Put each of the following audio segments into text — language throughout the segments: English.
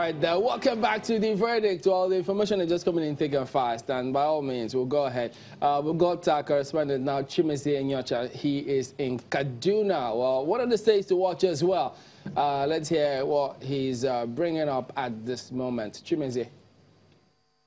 right, welcome back to the verdict. All the information is just coming in thick and fast, and by all means, we'll go ahead. We've got our correspondent now, Chimeze Nyocha. He is in Kaduna. Well, one of the states to watch as well. Let's hear what he's bringing up at this moment. Chimeze.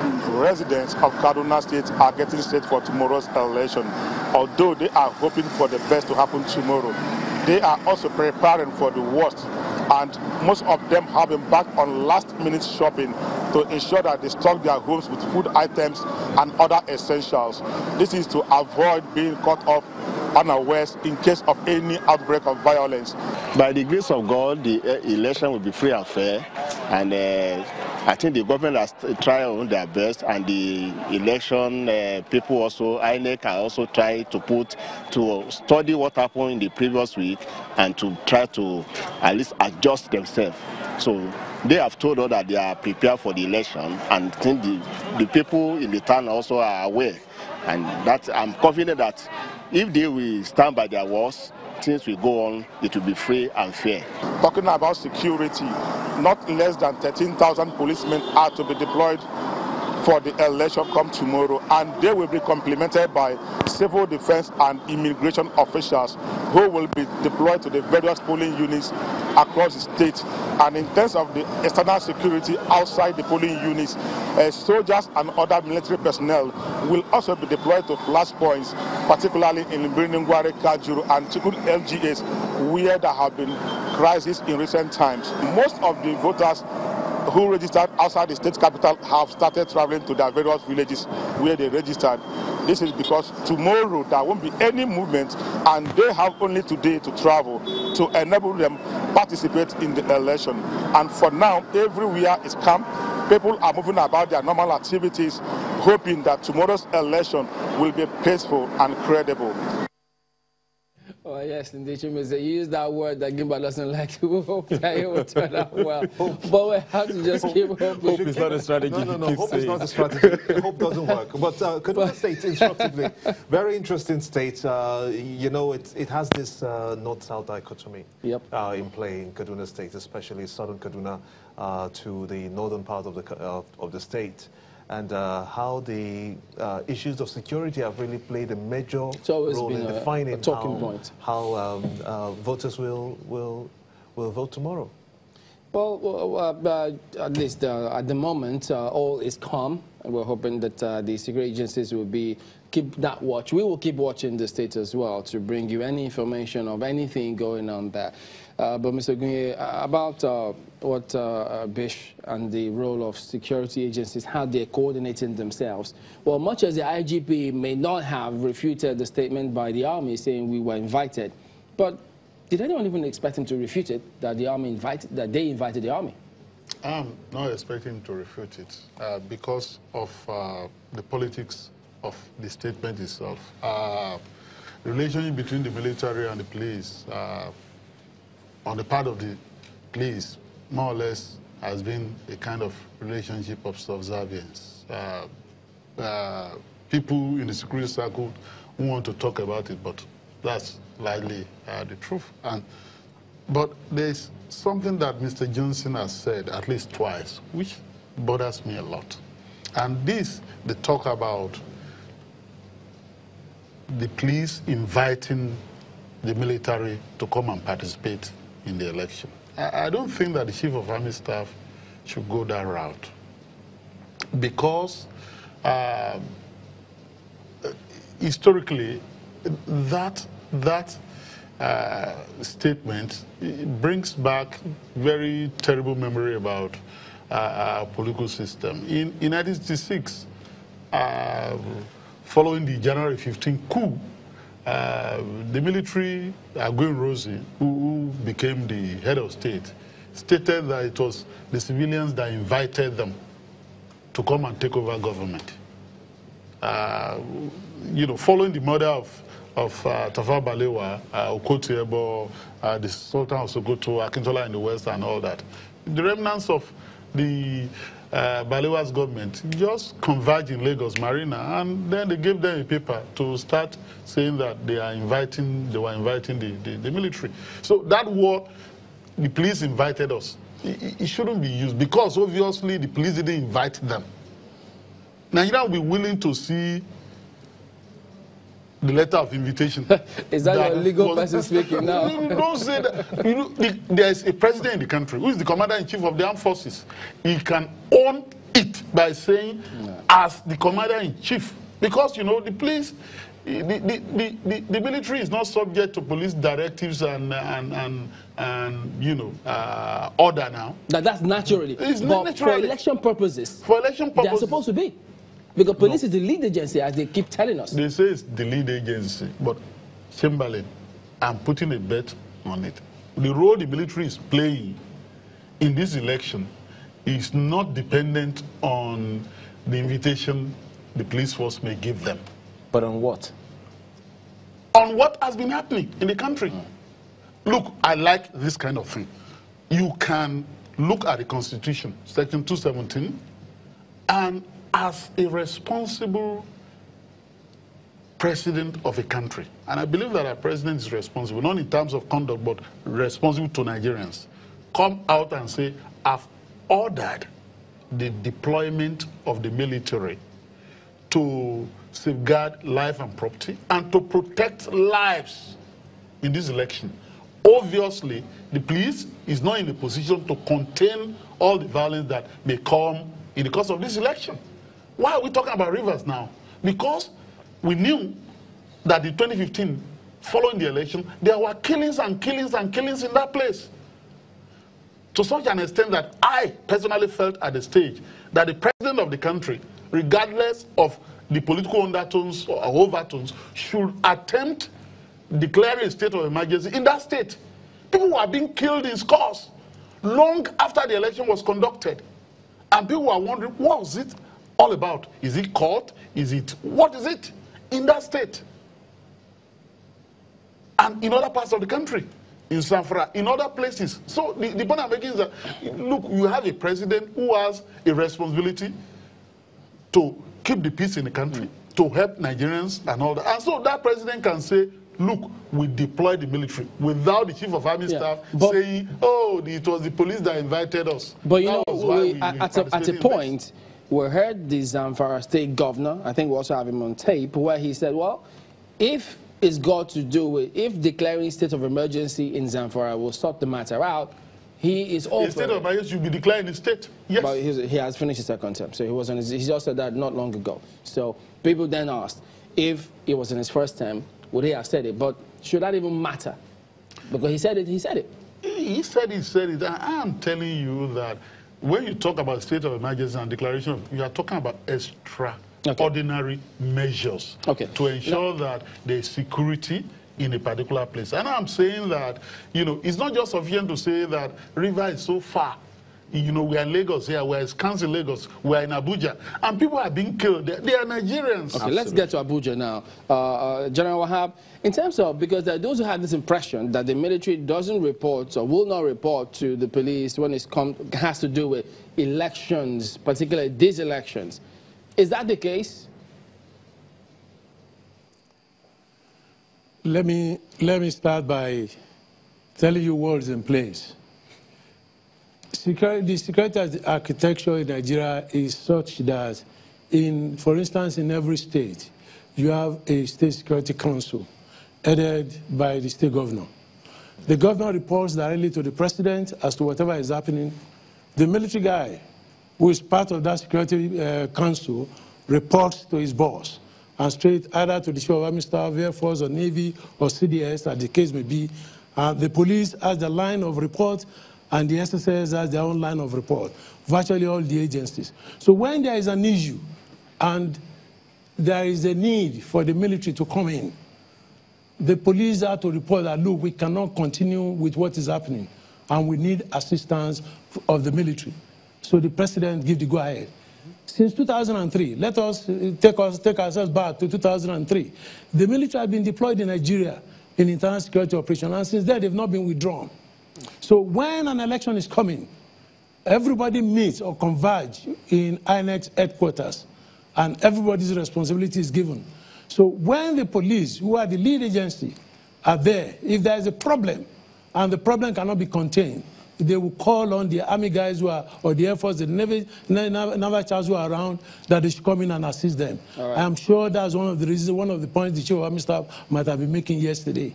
Residents of Kaduna State are getting set for tomorrow's election. Although they are hoping for the best to happen tomorrow, they are also preparing for the worst. And most of them have embarked on last-minute shopping to ensure that they stock their homes with food items and other essentials. This is to avoid being caught off unawares in case of any outbreak of violence. By the grace of God, the election will be free and fair, and I think the government has tried their best, and the election people also, INEC, are also trying to study what happened in the previous week and to try to at least adjust themselves. So they have told us that they are prepared for the election, and I think the people in the town also are aware, and that I'm confident that if they will stand by their words, things will go on, it will be free and fair. Talking about security, not less than 13,000 policemen are to be deployed for the election come tomorrow, and they will be complemented by civil defense and immigration officials who will be deployed to the various polling units across the state. And in terms of the external security outside the polling units, soldiers and other military personnel will also be deployed to flashpoints, particularly in Birningware, Kajuru, and Chikun LGAs, where there have been crises in recent times. Most of the voters who registered outside the state capital have started traveling to their various villages where they registered. This is because tomorrow there won't be any movement, and they have only today to travel to enable them participate in the election. And for now, everywhere is calm. People are moving about their normal activities, hoping that tomorrow's election will be peaceful and credible. Oh, yes, indeed, Chimeze. You use that word that Gimba doesn't like. We hope that it will turn out well. But we have to just keep hoping. Hope is not a strategy. No, hope is not a strategy. Hope doesn't work. But Kaduna State, instructively, very interesting state. You know, it has this north-south dichotomy in play in Kaduna State, especially southern Kaduna to the northern part of the state. And how the issues of security have really played a major role in defining how voters will vote tomorrow. Well, at least at the moment, all is calm, and we're hoping that the security agencies will keep that watch. We will keep watching the state as well to bring you any information of anything going on there. But Mr. Gunye, about what Bish and the role of security agencies, how they're coordinating themselves. Well, much as the IGP may not have refuted the statement by the army saying we were invited, but did anyone even expect him to refute it, that the army they invited the army? I'm not expecting him to refute it because of the politics of the statement itself. The relationship between the military and the police on the part of the police, more or less, has been a kind of relationship of subservience. People in the security circle who want to talk about it, but that's likely the truth. But there's something that Mr. Johnson has said at least twice, which bothers me a lot. And this, the talk about the police inviting the military to come and participate in the election. I don't think that the Chief of Army Staff should go that route, because historically, that statement brings back very terrible memory about our political system. In 1966, following the January 15 coup, the military, Aguin Rosie, who became the head of state, stated that it was the civilians that invited them to come and take over government. You know, following the murder of Tafawa Balewa, Okotie Ebo, the Sultan of Sokoto, Akintola in the West, and all that, the remnants of the Balewa's government just converged in Lagos Marina, and then they gave them a paper to start saying that they were inviting the military. So that war, the police invited us. it shouldn't be used because obviously the police didn't invite them. Nigeria will be willing to see the letter of invitation. Is that your legal person speaking now? Don't say that. You know, there is a president in the country who is the commander-in-chief of the armed forces. He can own it by saying, as the commander-in-chief, because, you know, the police, the military is not subject to police directives and you know, order now. That's naturally. It's but naturally. For election purposes, they are supposed to be. Because police is the lead agency, as they keep telling us. They say it's the lead agency, but Chamberlain, I'm putting a bet on it. The role the military is playing in this election is not dependent on the invitation the police force may give them. But on what? On what has been happening in the country. Look, I like this kind of thing. You can look at the Constitution, Section 217, and as a responsible president of a country, and I believe that our president is responsible, not in terms of conduct, but responsible to Nigerians, come out and say, I've ordered the deployment of the military to safeguard life and property and to protect lives in this election. Obviously, the police is not in a position to contain all the violence that may come in the course of this election. Why are we talking about Rivers now? Because we knew that in 2015, following the election, there were killings and killings and killings in that place. To such an extent that I personally felt at the stage that the president of the country, regardless of the political undertones or overtones, should attempt declaring a state of emergency in that state. People were being killed in scores long after the election was conducted. And people were wondering, what was it all about? Is it court? What is it in that state? And in other parts of the country, in Sanfra, in other places. So the point I'm making is that, look, you have a president who has a responsibility to keep the peace in the country, to help Nigerians and all that. And so that president can say, look, we deployed the military without the chief of army staff saying, oh, it was the police that invited us. But you know, at a point, we heard the Zamfara state governor, I think we also have him on tape, where he said, well, if it's got to do with, if declaring state of emergency in Zamfara will sort the matter out, he is open. A state of emergency should be declared in the state, yes. But he has finished his second term, so he was on he just said that not long ago. So people then asked, if it was in his first term, would he have said it? But should that even matter? Because he said it, he said it. He said it. I am telling you that when you talk about state of emergency and declaration, you are talking about extraordinary measures to ensure that there is security in a particular place. And I'm saying that, you know, it's not just sufficient to say that River is so far. You know, we are in Lagos here, we are in Council Lagos, we are in Abuja, and people are being killed. They are Nigerians. Okay, let's get to Abuja now. General Wahab, in terms of, because there are those who have this impression that the military doesn't report or will not report to the police when it has to do with elections, particularly these elections. Is that the case? Let me start by telling you what is in place. The security architecture in Nigeria is such that, for instance, in every state, you have a state security council headed by the state governor. The governor reports directly to the president as to whatever is happening. The military guy, who is part of that security council, reports to his boss, and straight either to the Chief of Army Staff, Air Force, or Navy, or CDS, as the case may be. The police has the line of report, and the SSS has their own line of report, virtually all the agencies. So when there is an issue and there is a need for the military to come in, the police are to report that, look, we cannot continue with what is happening, and we need assistance of the military. So the president gives the go-ahead. Since 2003, let us take ourselves back to 2003. The military has been deployed in Nigeria in internal security operations, and since then they've not been withdrawn. So when an election is coming, everybody meets or converge in INEC headquarters, and everybody's responsibility is given. So when the police, who are the lead agency, are there, if there is a problem, and the problem cannot be contained, they will call on the army guys who are, or the Air Force, the naval charge who are around, that they should come in and assist them. Right. I'm sure that's one of the reasons, one of the points the Chief of Army Staff might have been making yesterday.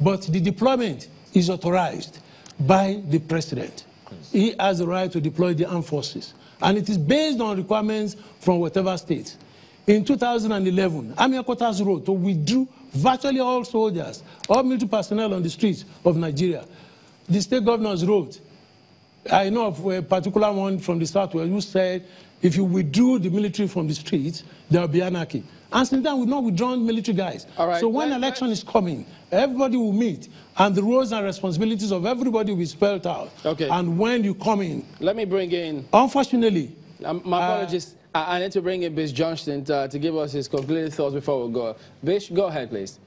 But the deployment is authorized by the president. He has the right to deploy the armed forces. And it is based on requirements from whatever state. In 2011, Army headquarters wrote to withdraw virtually all soldiers, all military personnel on the streets of Nigeria. The state governors wrote, I know of a particular one from the Southwest who said, if you withdrew the military from the streets, there will be anarchy. And since then, we've not withdrawn military guys. So when election is coming, everybody will meet, and the roles and responsibilities of everybody will be spelled out. And when you come in... Let me bring in... Unfortunately... my apologies. I need to bring in Bish Johnston to give us his concluding thoughts before we go. Bish, go ahead, please.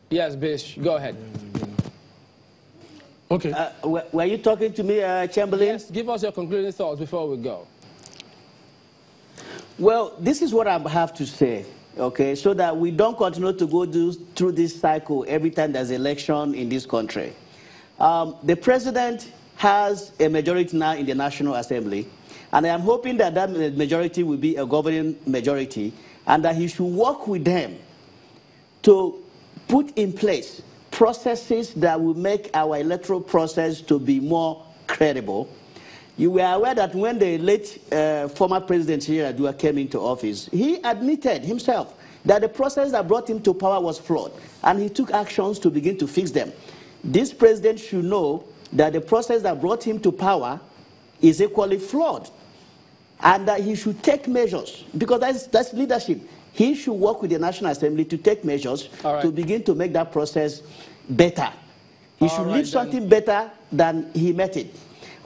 Yes, Bish, go ahead. Okay. Were you talking to me, Chamberlain? Yes, give us your concluding thoughts before we go. Well, this is what I have to say, okay, so that we don't continue to go through this cycle every time there's an election in this country. The president has a majority now in the National Assembly, and I am hoping that that majority will be a governing majority, and that he should work with them to put in place processes that will make our electoral process to be more credible. You were aware that when the late former president Yar'Adua came into office, he admitted himself that the process that brought him to power was flawed, and he took actions to begin to fix them. This president should know that the process that brought him to power is equally flawed, and that he should take measures, because that's leadership. He should work with the National Assembly to take measures to begin to make that process better. He should leave something better than he met it.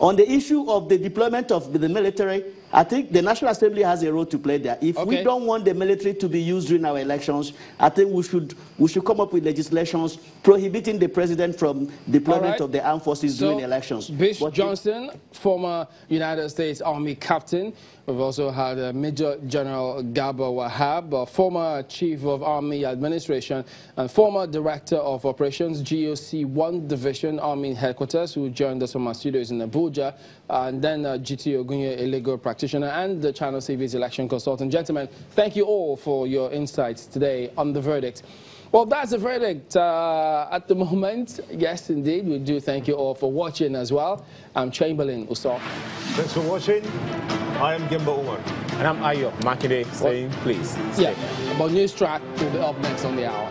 On the issue of the deployment of the military, I think the National Assembly has a role to play there. If we don't want the military to be used during our elections, I think we should come up with legislations prohibiting the president from deployment of the armed forces during elections. Bish Johnston, former United States Army captain. We've also had Major General Garba Wahab, former Chief of Army Administration and former Director of Operations, GOC 1 Division, Army Headquarters, who joined us from our studios in Abuja, and then GT Ogunye, a legal practitioner, and the Channel TV's election consultant. Gentlemen, thank you all for your insights today on the verdict. Well, that's the verdict at the moment. Yes, indeed, we do thank you all for watching as well. I'm Chamberlain Uso. Thanks for watching. I am Gimba Umar. And I'm Ayo Makinde saying please. Yeah, but News Track will be up next on the hour.